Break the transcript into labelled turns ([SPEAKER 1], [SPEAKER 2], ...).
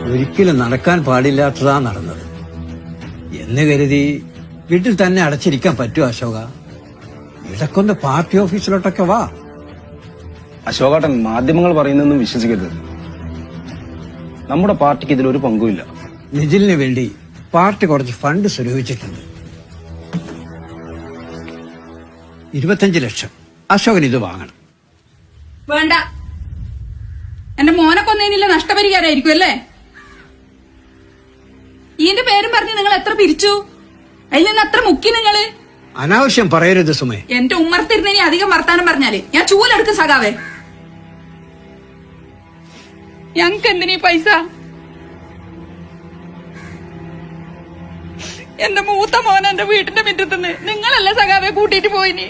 [SPEAKER 1] ഒരിക്കലും നടക്കാൻ പാടില്ലാത്തതാ നടന്നത് എന്ന് കരുതി വീട്ടിൽ തന്നെ അടച്ചിരിക്കാൻ പറ്റുമോ അശോക? ഇടക്കൊന്ന് പാർട്ടി ഓഫീസിലോട്ടൊക്കെ വാ.
[SPEAKER 2] അശോകാട്ടൻ മാധ്യമങ്ങൾ പറയുന്നൊന്നും വിശ്വസിക്കരുത്. നമ്മുടെ പാർട്ടിക്ക് ഇതിലൊരു പങ്കുമില്ല.
[SPEAKER 1] നിജിലിന് വേണ്ടി പാർട്ടി കുറച്ച് ഫണ്ട് സ്വരൂപിച്ചിട്ടുണ്ട്. 25 ലക്ഷം. അശോകൻ ഇത് വാങ്ങണം.
[SPEAKER 3] വേണ്ട, എന്റെ മോനെ കൊന്നതിനുള്ള നഷ്ടപരിഹാരമായിരിക്കും അല്ലേ? ഇതിന്റെ പേരും പറഞ്ഞ് നിങ്ങൾ എത്ര പിരിച്ചു? അതിൽ നിന്ന് എത്ര മുക്കി നിങ്ങള്?
[SPEAKER 1] അനാവശ്യം പറയരുത് സുമേ.
[SPEAKER 3] എന്റെ ഉമ്മർത്തിരുന്നതിന് അധികം വർത്താനം പറഞ്ഞാല് ഞാൻ ചൂലെടുക്കും സഖാവേ. ഞങ്ങക്ക് എന്തിനീ പൈസ? എന്റെ മൂത്ത മോൻ എന്റെ വീട്ടിന്റെ മുറ്റത്തുനിന്ന് നിങ്ങളല്ലേ സഖാവെ കൂട്ടിട്ട് പോയിനി.